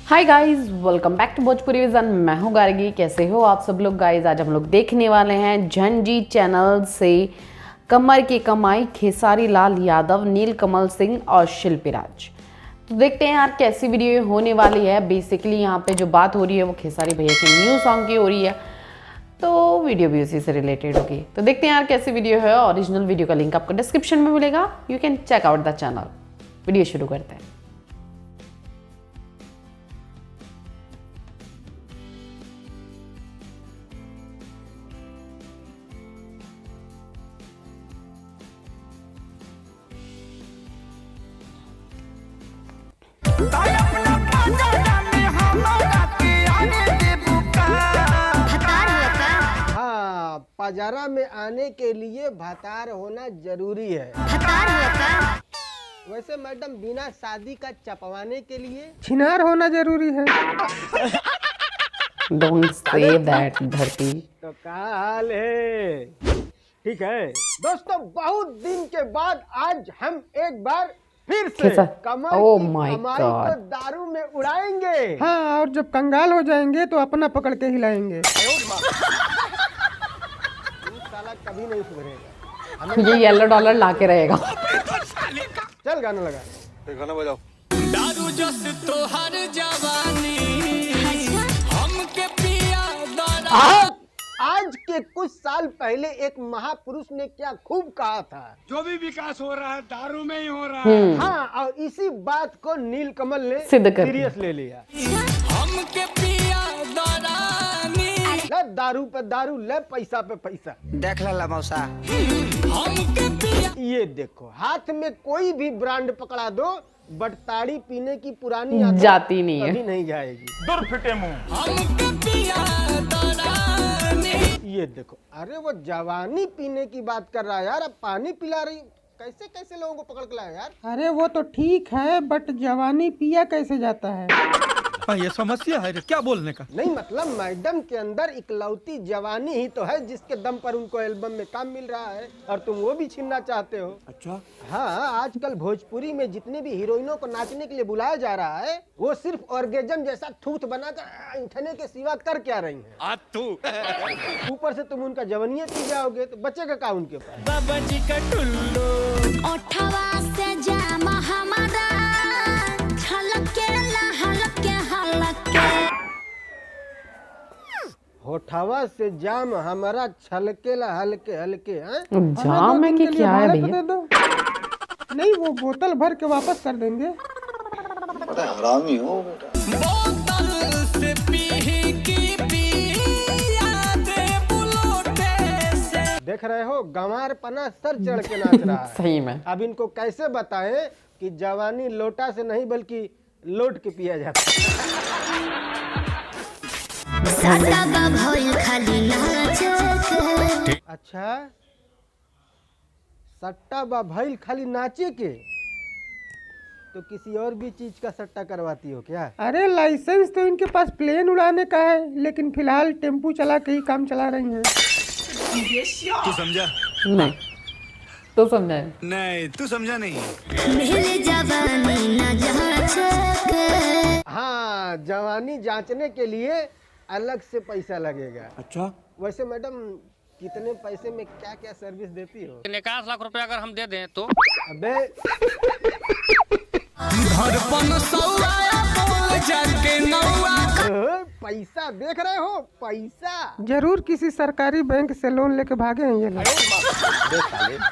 Hi guys, welcome back to Bhojpuri vision. मैं हूँ गार्गी। कैसे हो आप सब लोग गाइस? आज हम लोग देखने वाले हैं झंझी चैनल से कमर की कमाई, खेसारी लाल यादव, नीलकमल सिंह और शिल्पी राज। तो देखते हैं यार कैसी वीडियो होने वाली है। बेसिकली यहाँ पे जो बात हो रही है वो खेसारी भैया के न्यू सॉन्ग की हो रही है, तो वीडियो भी उसी से रिलेटेड होगी। तो देखते हैं यार कैसी वीडियो है। ओरिजिनल वीडियो का लिंक आपको डिस्क्रिप्शन में मिलेगा, you can check out the channel. Video शुरू करते हैं। हाँ, पजारा में आने के लिए भतार होना जरूरी है। वैसे मैडम, बिना शादी का चपवाने के लिए छिनार होना जरूरी है। डोंट से दैट धरती। तो क्या हाल है? ठीक है दोस्तों, बहुत दिन के बाद आज हम एक बार फिर से कमर की कमाई को दारू में उड़ाएंगे। हाँ, और जब कंगाल हो जाएंगे तो अपना पकड़ के हिलाएंगे। साला कभी नहीं सुधरेगा। ये येलो डॉलर लाके रहेगा। चल गाना लगा, गाना बजाओ। दारू जस तोहर जवानी हमके पिया दारू। आज के कुछ साल पहले एक महापुरुष ने क्या खूब कहा था, जो भी विकास हो रहा है दारू में ही हो रहा है। हाँ, और इसी बात को नीलकमल ने सिद्ध कर सीरियस ले लिया। हमके पिया दारानी ले दारू पे दारू, ले पैसा पे पैसा। देख ला मौसा, हमके पिया। ये देखो, हाथ में कोई भी ब्रांड पकड़ा दो, बट ताड़ी पीने की पुरानी आदत जाती नहीं है। कभी नहीं जाएगी। दूर फिटे मुंह। हमके पिया दारानी। ये देखो, अरे वो जवानी पीने की बात कर रहा है यार, अब पानी पिला रही। कैसे कैसे लोगों को पकड़ के लाया यार। अरे वो तो ठीक है, बट जवानी पिया कैसे जाता है? ये समस्या है, क्या बोलने का? नहीं मतलब मैडम के अंदर इकलौती जवानी ही तो है जिसके दम पर उनको एल्बम में काम मिल रहा है, और तुम वो भी छीनना चाहते हो। अच्छा, हाँ, आजकल भोजपुरी में जितने भी हीरोइनों को नाचने के लिए बुलाया जा रहा है, वो सिर्फ ऑर्गेजम जैसा थूथ बनाकर इंठने के सिवा कर क्या रही हैं। ऊपर से तुम उनका जवनिया पी जाओगे तो बचेगा क्या उनके पास? बाबा जी का टुल्लू ओठवा से जाम हमारा छलके लहलके हलके। होठवा से जाम हमारा छलकेला हल्के हल्के हैं। जाम है कि क्या है भाड़े पे भैया? दे दो। नहीं, वो बोतल भर के वापस कर देंगे। बड़ा हरामी हो बेटा। बोतल से पी की पिया दे बुलोटे से। देख रहे हो, गंवार पना सर चढ़ के नाच रहा है। सही में। अब इनको कैसे बताएं कि जवानी लोटा से नहीं बल्कि लोट के पिया जाता है। सदा भइल खाली नाचके। अच्छा, सट्टा बा भइल खाली नाचे के, तो किसी और भी चीज का सट्टा करवाती हो क्या? अरे लाइसेंस तो इनके पास प्लेन उड़ाने का है, लेकिन फिलहाल टेम्पू चला के ही काम चला रही हैं। तू समझा? नहीं तो समझा है। नहीं, तू समझा नहीं। मेरे जवानी ना जाचके। हाँ, जवानी जांचने के लिए अलग से पैसा लगेगा। अच्छा, वैसे मैडम, कितने पैसे में क्या क्या सर्विस देती हो? 51 लाख रुपया अगर हम दे दें तो। अबे घर पन सौआ बोल जाके नौआ। पैसा देख रहे हो, पैसा। जरूर किसी सरकारी बैंक से लोन लेके भागे हैं ये लोग।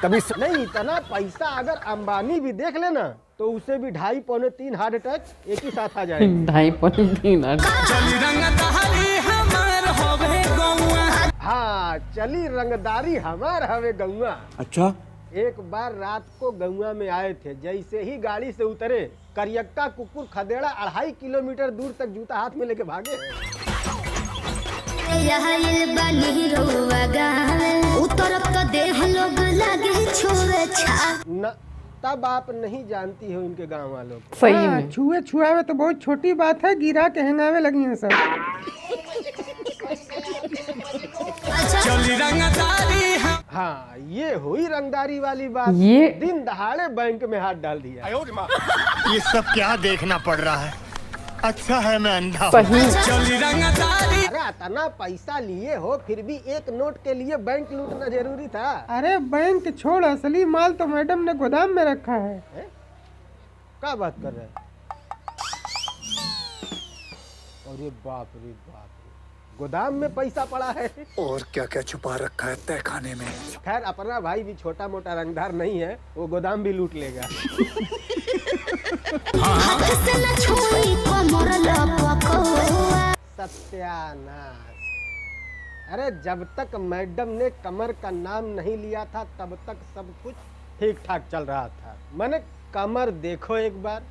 कभी नहीं, इतना पैसा अगर अंबानी भी देख लेना तो उसे भी 2.5 पौने 3 हार्ट अटैक एक ही साथ आ जाएगा। 2.5 चली रंगदारी हमार होवे गौआ। हाँ, चली रंगदारी हमार हवे गौआ। अच्छा, एक बार रात को गौआ में आए थे, जैसे ही गाड़ी से उतरे, करियक्का कुकुर खदेड़ा 2.5 किलोमीटर दूर तक जूता हाथ में लेके भागे। यही बनी रोवा गावे उतरत तो देह लोग लगे छोरे छा। न, तब आप नहीं जानती हो इनके गांव वालों को। सही हाँ, में। छुए छुआवे तो बहुत छोटी बात है, गिरा के हंगावे लगी हैं सब। चली रंगदारी हम। हाँ, ये हुई रंगदारी वाली बात। ये दिन दहाड़े बैंक में हाथ डाल दिया। ये सब क्या देखना पड़ रहा है? अच्छा है मैं अंधा हूँ। सही चली रंगदारी अरे इतना पैसा लिए हो फिर भी एक नोट के लिए बैंक लूटना जरूरी था। अरे बैंक छोड़, असली माल तो मैडम ने गोदाम में रखा है। क्या बात कर रहे हैं? अरे बाप रे बाप रे, गोदाम में पैसा पड़ा है। और क्या क्या छुपा रखा है तय खाने में। खैर अपना भाई भी छोटा मोटा रंगदार नहीं है, वो गोदाम भी लूट लेगा। हाथ से न छुई कमर लपकोआ। सत्यानाश। अरे जब तक मैडम ने कमर का नाम नहीं लिया था तब तक सब कुछ ठीक ठाक चल रहा था। मैंने कमर देखो एक बार,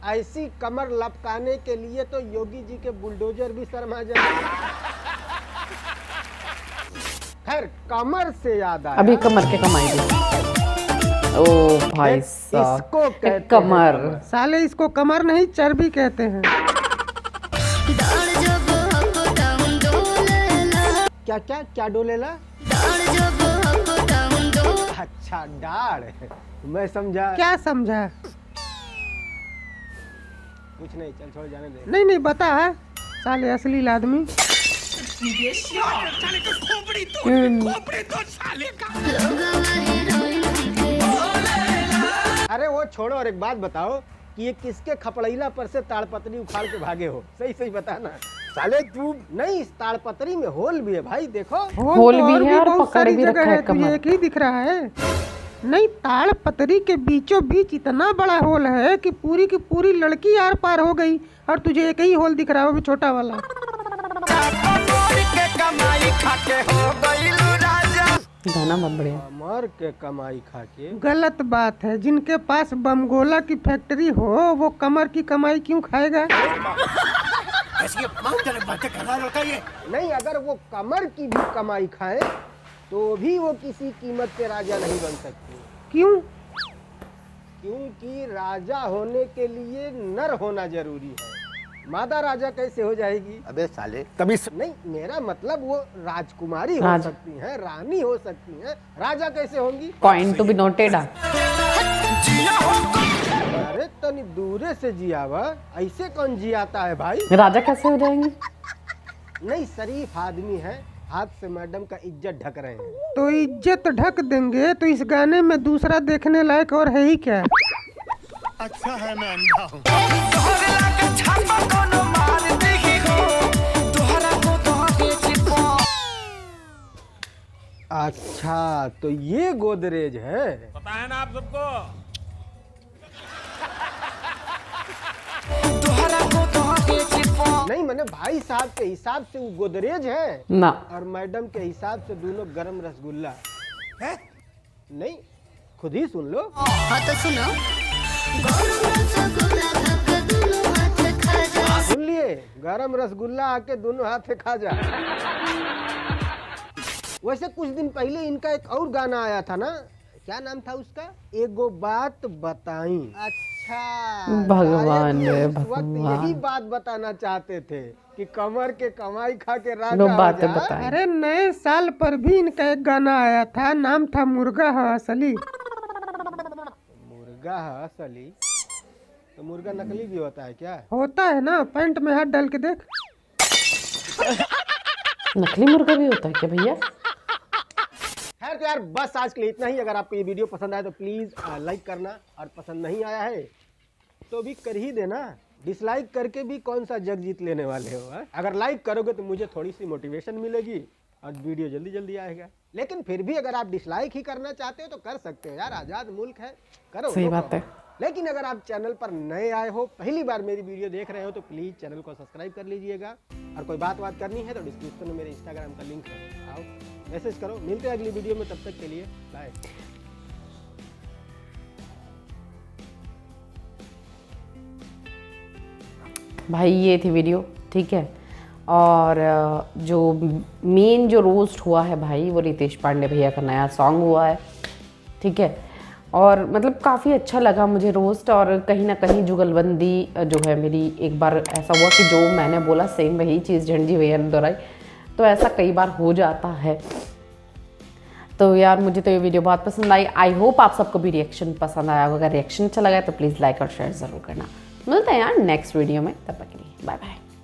ऐसी कमर लपकाने के लिए तो योगी जी के बुलडोजर भी शर्मा जाए। खैर कमर से याद आया, अभी कमर के कमाई दी। ओ भाई साहब, इसको कहते हैं कमर। साले इसको कमर नहीं चर्बी कहते हैं। डाल जब अप डाउन डोलेला, क्या क्या क्या डोलेला? डाल जब अप डाउन डोलेला। अच्छा डाढ़, मैं समझा। क्या समझा? कुछ नहीं, चल छोड़ जाने दे। नहीं नहीं बता है, साले असली आदमी। अरे वो छोड़ो और एक बात बताओ कि ये किसके खपड़ैला पर से ताड़पत्री उखाड़ के भागे हो? सही सही बता ना साले। तू नहीं, इस ताड़पत्री में होल भी है भाई, देखो। होल तो भी और है और बहुत पकड़ सारी भी जगह रखा है है, तुझे कमर। एक ही दिख रहा है। नहीं, ताड़ पतरी के बीचों बीच इतना बड़ा होल है कि पूरी की पूरी लड़की आर पार हो गई, और तुझे एक ही होल दिख रहा है, वो भी छोटा वाला। गाना बहुत बढ़िया। कमर के कमाई खा के। गलत बात है, जिनके पास बमगोला की फैक्ट्री हो वो कमर की कमाई क्यों खाएगा? नहीं, अगर वो कमर की भी कमाई खाए तो भी वो किसी कीमत पे राजा नहीं बन सकती। क्यों? क्योंकि राजा होने के लिए नर होना जरूरी है। मादा राजा कैसे हो जाएगी? अबे साले तभी नहीं, मेरा मतलब वो राजकुमारी हो सकती हैं, रानी हो सकती हैं, राजा कैसे होंगी? Point to be noted. अरे तनी दूरे से जियावा, ऐसे कौन जियाता है भाई? राजा कैसे हो जाएंगे? नहीं, शरीफ आदमी है, हाथ से मैडम का इज्जत ढक रहे हैं। तो इज्जत ढक देंगे तो इस गाने में दूसरा देखने लायक और है ही क्या? अच्छा है मैं अंधा हूँ। अच्छा तो ये गोदरेज है। पता है ना आप सबको। नहीं, मैंने भाई साहब के हिसाब से वो गोदरेज है ना, और मैडम के हिसाब से दोनों गरम रसगुल्ला है। नहीं, खुद ही सुन लो। हाँ तो सुनो। गरम रसगुल्ला खाके दोनों हाथ खा जा। सुन लिए, गरम रसगुल्ला आके दोनों हाथ से खा जा। वैसे कुछ दिन पहले इनका एक और गाना आया था ना, क्या नाम था उसका? एगो बात बताई। अच्छा, भगवान शायद रे वो उस वक्त भगवान। यही बात बताना चाहते थे कि कमर के कमाई खा के राजा लो हो बातें जा। बताएं। अरे नए साल पर भी इनका एक गाना आया था, नाम था मुर्गा है असली। मुर्गा है असली? तो मुर्गा नकली भी होता है क्या? होता है ना, पैंट में हाथ डाल के देख। नकली मुर्गा भी होता है क्या भैया? खैर तो यार बस आज के लिए इतना ही। अगर आपको ये वीडियो पसंद आया तो प्लीज लाइक करना, और पसंद नहीं आया है तो भी कर ही देना। डिसलाइक करके भी कौन सा जग जीत लेने वाले हो है? अगर लाइक करोगे तो मुझे थोड़ी सी मोटिवेशन मिलेगी और वीडियो जल्दी जल्दी आएगा। लेकिन फिर भी अगर आप डिसलाइक ही करना चाहते हो तो कर सकते हो यार, आजाद मुल्क है, करो। सही no बात है। problem। लेकिन अगर आप चैनल पर नए आए हो, पहली बार मेरी वीडियो देख रहे हो तो प्लीज चैनल को सब्सक्राइब कर लीजिएगा। और कोई बात करनी है तो डिस्क्रिप्शन में मेरे इंस्टाग्राम का लिंक है, आओ मैसेज करो। मिलते हैं अगली वीडियो में, तब तक के लिए बाय। भाई ये थी वीडियो, ठीक है। और जो मेन जो रोस्ट हुआ है भाई, वो रितेश पांडे भैया का नया सॉन्ग हुआ है, ठीक है। और मतलब काफ़ी अच्छा लगा मुझे रोस्ट, और कहीं ना कहीं जुगलबंदी जो है मेरी, एक बार ऐसा हुआ कि जो मैंने बोला सेम वही चीज़ झंडी भैया ने दोहराई, तो ऐसा कई बार हो जाता है। तो यार मुझे तो ये वीडियो बहुत पसंद आई। आई होप आप सबको भी रिएक्शन पसंद आया होगा। अगर रिएक्शन अच्छा लगा तो प्लीज़ लाइक और शेयर ज़रूर करना। मिलते हैं यार नेक्स्ट वीडियो में, तब तक के लिए। Bye bye.